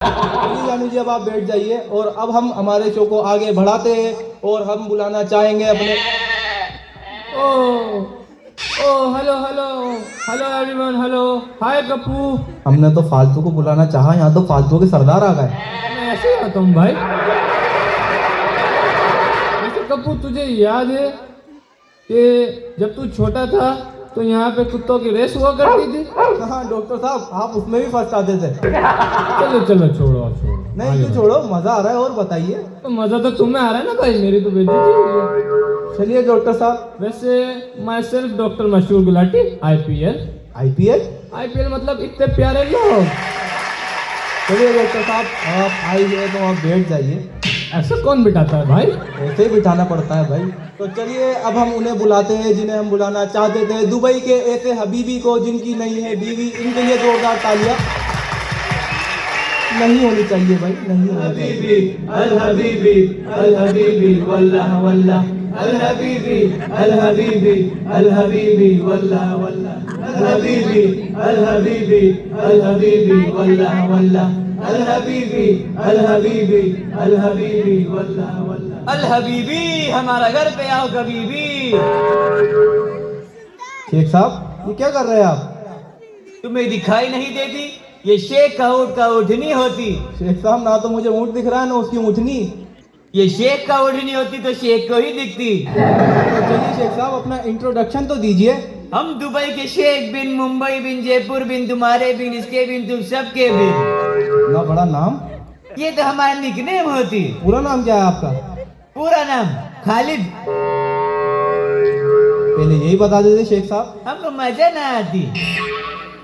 चलिए जानू जी, अब आप बैठ जाइए और अब हम हमारे शो को आगे बढ़ाते हैं और हम बुलाना चाहेंगे अपने। Oh oh hello hello hello everyone, hello hi Gappu. हमने तो फालतू को बुलाना चाहा, यहाँ तो फालतू के सरदार आ गए। मैं ऐसे ही आता हूँ भाई। वैसे गप्पू, तुझे याद है कि जब तू छोटा था तो यहाँ पे कुत्तों की रेस हुआ करती थी? हाँ डॉक्टर साहब, आप उसमें भी फर्स्ट आते थे। चलो चलो, छोड़ो आप छोड़ो। नहीं आगे क्यों छोड़ो, मजा आ रहा है और बताइए। बढ़ो। तो मजा तो तुम्हें आ रहा है ना भाई, मेरी तो बेइज्जती हो रही है। चलिए डॉक्टर साहब। वैसे माई सेल्फ डॉक्टर मशहूर गुलाटी, IPL। IPL? IPL मतलब इतने प्यारे लोग। चलिए डॉक्टर साहब, आप आइए तो आप बैठ जाइए। ऐसा कौन बिठाता है भाई? ऐसे ही बिठाना पड़ता है भाई। तो चलिए अब हम उन्हें बुलाते हैं जिन्हें हम बुलाना चाहते थे, दुबई के ऐसे हबीबी को जिनकी नहीं है बीवी। इनके लिए जोरदार तालियां। नहीं होनी चाहिए भाई, नहीं होनी चाहिए। अल हबीबी अल हबीबी वल्लाह वल्लाह अल हबीबी अल हबीबी अल हबीबी वल्लाह वल्लाह अल हबीबी अल हबीबी अल हबीबी वल्लाह वल्लाह अल हबीबी अल हबीबी अल हबीबी वल्लाह वल्लाह अल हबीबी हमारा घर पे आओ कभी भी। शेख साहब, ये क्या कर रहे हैं आप? तुम्हें दिखाई नहीं देती? ये शेख का ऊँट का उठनी होती। शेख साहब, ना तो मुझे ऊँट दिख रहा है ना उसकी ऊँटनी। ये शेख का उठनी होती तो शेख को ही दिखती। तो चलिए शेख साहब, अपना इंट्रोडक्शन तो दीजिए। हम दुबई के शेख बिन, मुंबई बिन, जयपुर बिन, तुम्हारे बिन, इसके बिन, तुम सबके बिन। ना बड़ा नाम। ये तो हमारा निकनेम होती। पूरा नाम क्या है आपका? पूरा नाम खालिद। पहले यही बता देते शेख साहब। हमको मजा ना आती।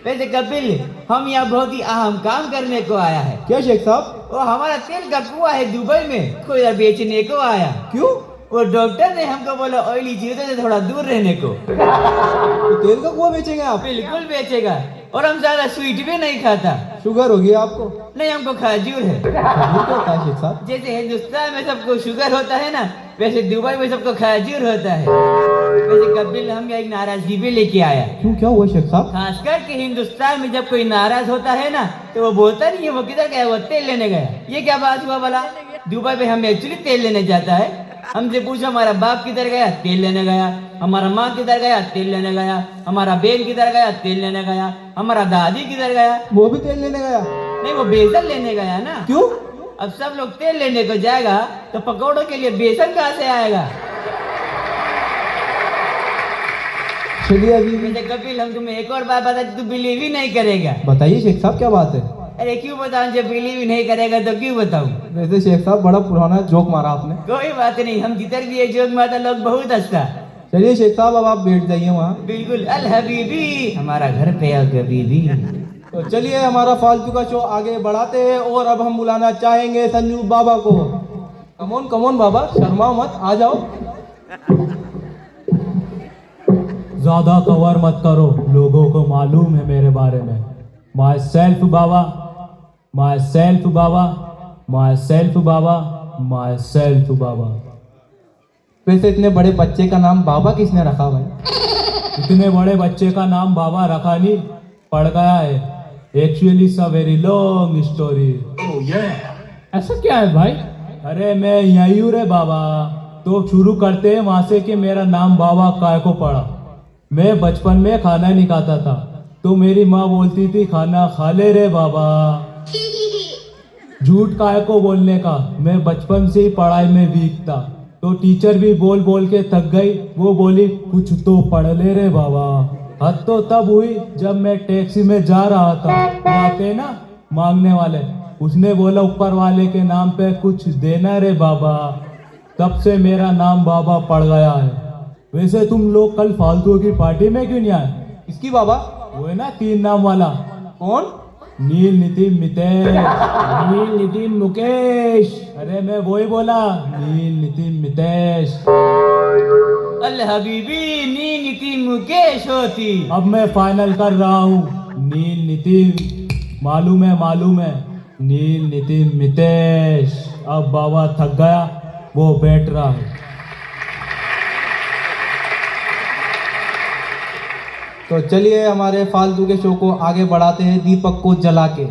वैसे कपिल, हम यहाँ बहुत ही अहम काम करने को आया है। क्या शेख साहब? वो हमारा तेल का कुआं है दुबई में, कोई इधर बेचने को आया। क्यों? वो डॉक्टर ने हमको बोला ऑयली चीजों से थोड़ा दूर रहने को। तो तेल का कुआं बेचेंगे आप? बिल्कुल बेचेगा, और हम ज्यादा स्वीट भी नहीं खाता। शुगर होगी आपको? नहीं, हमको खजूर है। खजूर क्या होता है शेख साहब? जैसे हिंदुस्तान में सबको शुगर होता है ना, वैसे दुबई में सबको खजूर होता है। वैसे कपिल, हम यहाँ एक नाराजगी भी लेके आया। क्यों, क्या हुआ शेख साहब? खास करके हिंदुस्तान में जब कोई नाराज होता है ना, तो वो बोलता नहीं है वो किधर गया, वो तेल लेने गया। ये क्या बात हुआ भला? दुबई में हम एक्चुअली तेल लेने जाता है। हमसे पूछो हमारा बाप किधर गया, तेल लेने गया। हमारा माँ किधर गया, तेल लेने गया। हमारा बहन किधर गया, तेल लेने गया। हमारा दादी किधर गया? वो भी तेल लेने गया? नहीं, वो बेसन लेने गया ना। क्यों? अब सब लोग तेल लेने को जाएगा तो पकौड़ों के लिए बेसन कहाँ से आएगा? चलिए अभी वैसे कपिल, हम तुम्हें एक और बात बता, तू बिलीव ही नहीं करेगा। बताइए शेख साहब, क्या बात है? अरे क्यों बताऊं, जब बिलीव ही नहीं करेगा तो क्यों बताऊं? वैसे शेख साहब, बड़ा पुराना जोक मारा आपने। कोई बात नहीं, हम जिधर भी ये जोक मारता लोग बहुत हंसता। चलिए शेख साहब, अब आप बैठ जाइए वहाँ। बिल्कुल, अल हबीबी हमारा घर पे आओ कभी भी। तो चलिए हमारा फालतू का शो आगे बढ़ाते हैं और अब हम बुलाना चाहेंगे संजू बाबा को। कमोन कमोन बाबा, शर्मा मत, आ जाओ। ज्यादा कवर मत करो, लोगों को मालूम है मेरे बारे में। Myself Baba, myself Baba, myself Baba, myself Baba. वैसे इतने बड़े बच्चे का नाम बाबा किसने रखा भाई? इतने बड़े बच्चे का नाम बाबा रखा नहीं, पड़ गया है। Actually it's a very long story. ऐसा क्या है भाई? अरे मैं यही हूँ रे बाबा। तो शुरू करते हैं वहां से कि मेरा नाम बाबा काय को पड़ा। मैं बचपन में खाना नहीं खाता था, तो मेरी माँ बोलती थी खाना खा ले रे बाबा। झूठ काय को बोलने का, मैं बचपन से ही पढ़ाई में वीक था, तो टीचर भी बोल बोल के थक गई। वो बोली कुछ तो पढ़ ले रे बाबा। हद तो तब हुई जब मैं टैक्सी में जा रहा था, वो आते ना मांगने वाले, उसने बोला ऊपर वाले के नाम पे कुछ देना रे बाबा। तब से मेरा नाम बाबा पड़ गया है। वैसे तुम लोग कल फालतू की पार्टी में क्यों नहीं आए? किसकी बाबा? वो है ना 3 नाम वाला। कौन? नील, नितिन, मितेश। नील, नितिन, मुकेश। अरे मैं वही बोला, नील, नितिन, मितेश। अल हबीबी नी नीति मुकेश होती। अब मैं फाइनल कर रहा हूँ, नील, नितिन, मालूम है, नील, नितिन, मितेश। अब बाबा थक गया, वो बैठ रहा है। तो चलिए हमारे फालतू के शो को आगे बढ़ाते हैं दीपक को जला के।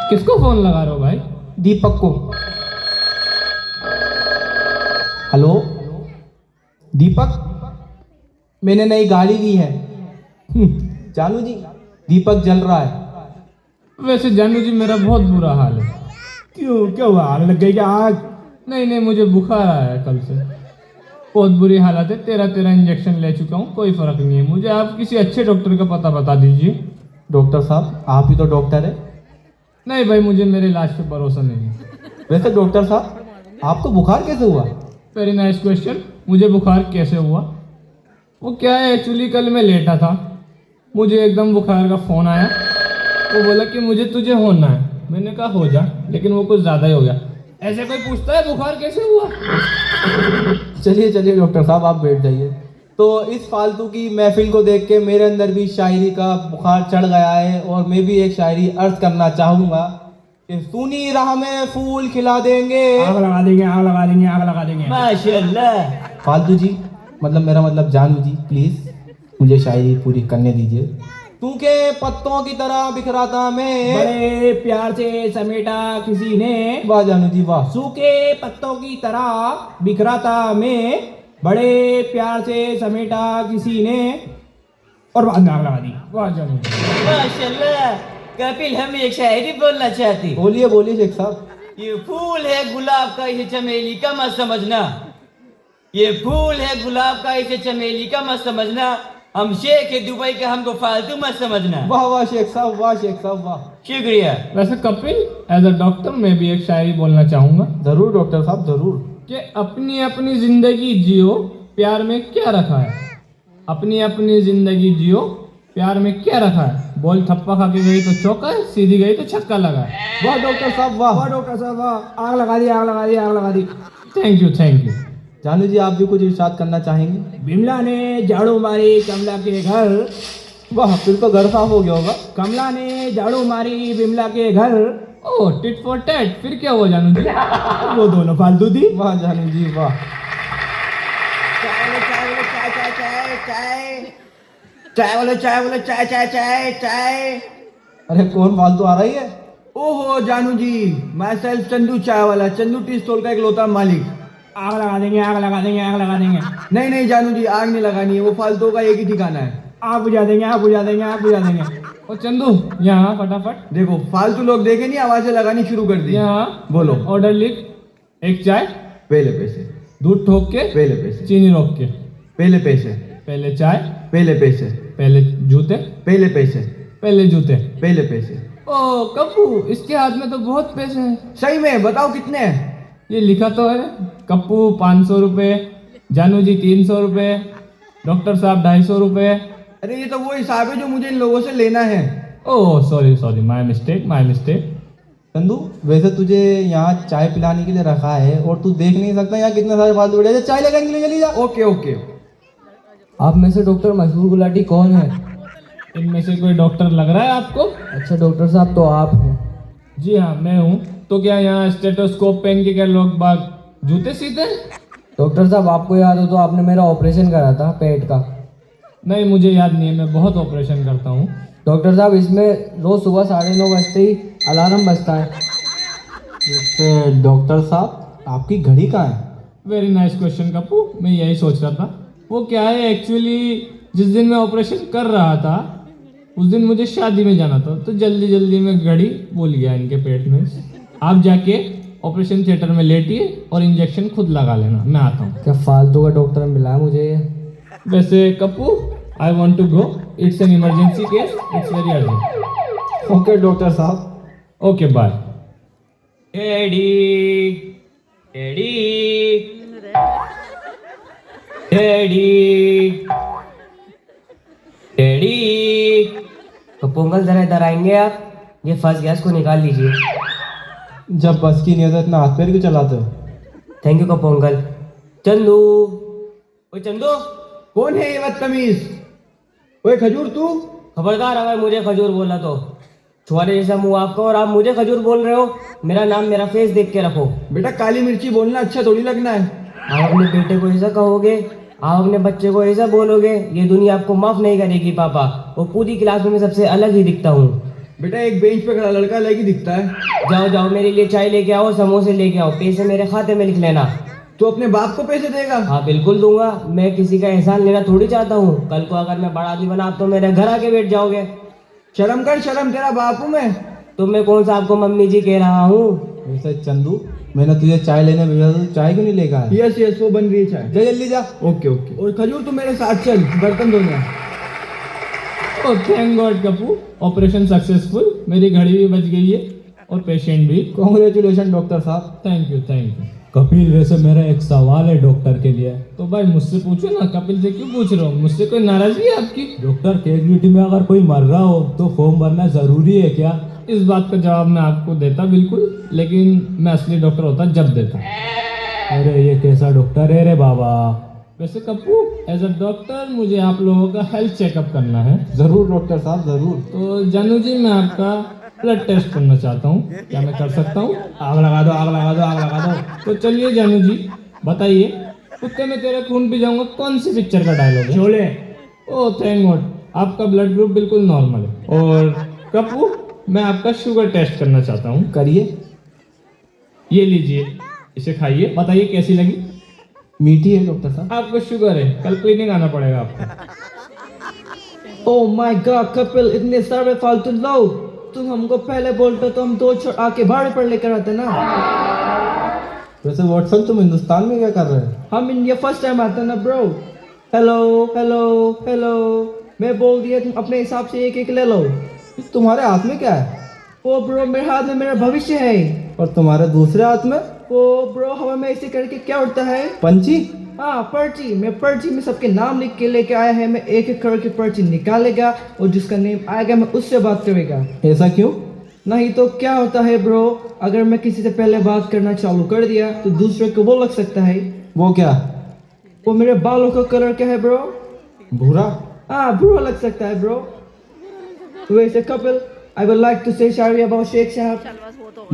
किसको फोन लगा रहे हो भाई? दीपक को। हेलो दीपक, मैंने नई गाड़ी ली है। जानू जी, दीपक जल रहा है। वैसे जानू जी मेरा बहुत बुरा हाल है। क्यों, क्या हुआ? आग लग गई क्या आग? नहीं मुझे बुखार आया है कल से, बहुत बुरी हालत है। 13 इंजेक्शन ले चुका हूँ, कोई फर्क नहीं है मुझे। आप किसी अच्छे डॉक्टर का पता बता दीजिए। डॉक्टर साहब, आप ही तो डॉक्टर है। नहीं भाई, मुझे मेरे इलाज पे भरोसा नहीं है। वैसे डॉक्टर साहब, आपको बुखार कैसे हुआ? Very nice question. मुझे बुखार कैसे हुआ? वो क्या है, एक्चुअली कल मैं लेटा था, मुझे एकदम बुखार का फ़ोन आया। वो बोला कि मुझे तुझे होना है। मैंने कहा हो जा, लेकिन वो कुछ ज़्यादा ही हो गया। ऐसे कोई पूछता है बुखार कैसे हुआ? चलिए चलिए डॉक्टर साहब, आप बैठ जाइए। तो इस फालतू की महफिल को देख के मेरे अंदर भी शायरी का बुखार चढ़ गया है, और मैं भी एक शायरी अर्ज करना चाहूँगा कि सूनी राह में फूल खिला देंगे। आग लगा देंगे, आग लगा देंगे, आग लगा देंगे। माशाल्लाह। फालतू जी, मतलब मेरा मतलब जानू जी, प्लीज मुझे शायरी पूरी करने दीजिए। तू के पत्तों की तरह बिखराता मैं, बड़े प्यार से समेटा किसी ने, वाह जानू जी वाह। सूखे पत्तों की तरह बिखराता मैं, बड़े प्यार से समेटा किसी ने, और बाद में आग लगा दी। वाह जानू जी। माशाल्लाह। कपिल, हम एक शायरी बोलना चाहते हैं। बोलिए बोलिए शेख साहब। ये फूल है गुलाब का, इसे चमेली का मत समझना। ये फूल है गुलाब का, इसे चमेली का मत समझना। हम शेख है दुबई का, हमको फालतू मत समझना। वाह वाह शेख साहब, वाह शेख साहब वाह। शुक्रिया। वैसे कपिल, एज अ डॉक्टर मैं भी एक शायरी बोलना चाहूँगा जरूर डॉक्टर साहब जरूर। कि अपनी अपनी जिंदगी जियो, प्यार में क्या रखा है। अपनी अपनी जिंदगी जियो, प्यार में क्या रखा है। बॉल थप्पा खा के गई तो चौका है, सीधी गई तो छक्का लगा है। वाह डॉक्टर साहब वाह। वाह डॉक्टर साहब वाह, आग लगा दी, आग लगा दी, आग लगा दी। Thank you thank you. जानू जी, आप भी कुछ इरशाद करना चाहेंगे? बिमला ने झाड़ू मारी कमला के घर, वाह, फिर तो घर साफ हो गया होगा। कमला ने झाड़ू मारी बिमला के घर, ओह टिट फॉर टैट, फिर क्या हुआ जानू जी? वो दोनों फालतू थी। वाह जानू जी वाह। चाय वाला चाय वाला चाय चाय चाय चाय। अरे कौन फालतू आ रही है? ओहो जानू जी, माई सेल्फ चंदू चाय वाला, चंदू टी स्टॉल का एक लौता मालिक। आग लगा देंगे, आग लगा देंगे, आग लगा देंगे। नहीं नहीं जानू जी, आग नहीं लगानी है, वो फालतू का एक ही ठिकाना है। आग बुझा देंगे, आग बुझा देंगे, आग बुझा देंगे। ओ चंदू, यहाँ फटाफट, देखो फालतू लोग देखे नहीं, आवाजें लगानी शुरू कर दी। यहाँ बोलो। ऑर्डर लिख, एक चाय, पहले पैसे, दूध ठोक के, पहले पैसे, चीनी रोक के। पहले पैसे, पहले चाय, पहले पैसे, पहले जूते, पहले पैसे, पहले जूते। पहले पैसे। ओ कप्पू, इसके हाथ में तो बहुत पैसे हैं। सही में बताओ कितने हैं? ये लिखा तो है, कप्पू 500 रुपये, जानू जी 300 रुपये, डॉक्टर साहब 250 रुपये। अरे ये तो वो हिसाब है जो मुझे इन लोगों से लेना है। Oh sorry sorry, my mistake my mistake. Chandu, वैसे तुझे यहाँ चाय पिलाने के लिए रखा है, और तू देख नहीं सकता यहाँ कितने सारे फालतू बैठे हैं। चाय लेकर के लिए चली जा। Okay okay. आप में से डॉक्टर मशहूर गुलाटी कौन है? इनमें से कोई डॉक्टर लग रहा है आपको? अच्छा डॉक्टर साहब, तो आप हैं। जी हाँ मैं हूँ। तो क्या यहाँ स्टेटोस्कोप पहन के क्या लोग बाग जूते सीते? डॉक्टर साहब, आपको याद हो तो आपने मेरा ऑपरेशन करा था पेट का। नहीं मुझे याद नहीं है, मैं बहुत ऑपरेशन करता हूँ। डॉक्टर साहब, इसमें रोज सुबह 9:30 बजते ही अलार्म बजता है। वैसे डॉक्टर साहब, आपकी घड़ी कहाँ है? वेरी नाइस क्वेश्चन कप्पू, मैं यही सोच रहा था। वो क्या है एक्चुअली, जिस दिन मैं ऑपरेशन कर रहा था उस दिन मुझे शादी में जाना था, तो जल्दी जल्दी में घड़ी भूल गया इनके पेट में। आप जाके ऑपरेशन थिएटर में लेटिए और इंजेक्शन खुद लगा लेना, मैं आता हूँ। क्या फालतू का डॉक्टर मिला है मुझे ये? वैसे Kappu, I want to go, it's an emergency case, it's very urgent. Okay doctor साहब, okay bye. Daddy daddy daddy daddy. तो पोंगल जरा इधर आएंगे आप? ये फंस गया, इसको निकाल लीजिए। जब बस की नहीं होता इतना हाथ पैर क्यों चलाते हो? Thank you कपोंगल। चंदू, ओए चंदो, कौन है ये बदतमीज? ओए खजूर तू? खबरदार अगर मुझे खजूर बोला तो। छुआरे जैसा मुंह आपका, और आप मुझे खजूर बोल रहे हो। मेरा नाम मेरा फेस देख के रखो। बेटा काली मिर्ची बोलना अच्छा थोड़ी लगना है। आप अपने बेटे को ऐसा कहोगे, आप अपने बच्चे को ऐसा बोलोगे, ये दुनिया आपको माफ नहीं करेगी पापा। वो पूरी क्लास में मैं सबसे अलग ही दिखता हूँ। बेटा एक बेंच पे खड़ा लड़का अलग ही दिखता है। जाओ जाओ मेरे लिए चाय लेके आओ, समोसे लेके आओ, पैसे मेरे खाते में लिख लेना। तू अपने बाप को पैसे देगा? हाँ बिल्कुल दूंगा, मैं किसी का एहसान लेना थोड़ी चाहता हूँ। कल को अगर मैं बड़ा आदमी बना तो मेरे घर आके बैठ जाओगे। शर्म कर, शर्म, तेरा बाप हूँ मैं। तो मैं कौन सा आपको मम्मी जी कह रहा हूँ? वैसे चंदू, मैंने तुझे चाय लेने भेजा था, तू चाय क्यों नहीं लेकर आया? यस यस, वो बन रही है चाय। जा जल्दी जा। Okay okay. और खजूर तू मेरे साथ चल, बर्तन धोने। Oh thank God Kapoor, operation successful, मेरी घड़ी भी बच गई है और पेशेंट भी। कॉन्ग्रेचुलेशन डॉक्टर साहब। Thank you thank you. Kapil, वैसे मेरा एक सवाल है डॉक्टर के लिए। तो भाई मुझसे पूछो ना, कपिल से क्यों पूछ रहे हो? मुझसे कोई नाराजगी है आपकी? डॉक्टर, कैजुअलिटी में अगर कोई मर रहा हो तो फॉर्म भरना जरूरी है क्या? इस बात का जवाब मैं आपको देता बिल्कुल, लेकिन मैं असली डॉक्टर होता जब देता। अरे ये कैसा डॉक्टर है रे बाबा? वैसे कप्पू, एज अ डॉक्टर मुझे आप लोगों का हेल्थ चेकअप करना है। जरूर डॉक्टर साहब जरूर। तो जानू जी, मैं आपका ब्लड टेस्ट करना चाहता हूँ, क्या मैं कर सकता हूँ? आग लगा दो, आग लगा दो, आग लगा दो। तो चलिए जानू जी, बताइए, कुत्ते में तेरे खून पी जाऊंगा कौन सी पिक्चर का डायलॉग है? शोले। ओह थैंक गॉड, आपका ब्लड ग्रुप बिल्कुल नॉर्मल है। और कप्पू, मैं आपका शुगर टेस्ट करना चाहता हूँ। करिए। ये लीजिए, इसे खाइए, बताइए कैसी लगी? मीठी है डॉक्टर साहब। आपको शुगर है, कल क्लिनिक आना पड़ेगा आपको। ओह माय गॉड कपिल, इतने सारे फालतू लोग। तुम हमको पहले बोलते तो हम दो छोड़ आके भाड़े पर लेकर आते ना। वैसे वॉटसन, तुम हिंदुस्तान में क्या कर रहे हो? हम इंडिया फर्स्ट टाइम आते ना ब्रो। हेलो हेलो हेलो, मैं बोल दिया, तुम अपने हिसाब से एक एक ले लो। तुम्हारे हाथ में क्या है? ओ ब्रो, मेरे हाथ में मेरा भविष्य है। और तुम्हारे दूसरे हाथ में? ओ ब्रो, हवा में ऐसे करके क्या उड़ता है? पंछी। हाँ पर्ची। मैं पर्ची में सबके नाम लिख के लेके आया है। मैं एक एक करके पर्ची निकालेगा और जिसका नेम आएगा मैं उससे बात करेगा। ऐसा क्यों? नहीं तो क्या होता है ब्रो, अगर मैं किसी से पहले बात करना चालू कर दिया तो दूसरे को वो लग सकता है। वो क्या? वो मेरे बालों का कलर क्या है ब्रो? भूरा। हाँ बुरा लग सकता है ब्रो। वैसे Kapil, I would like to say shayari about Sheikh साहब।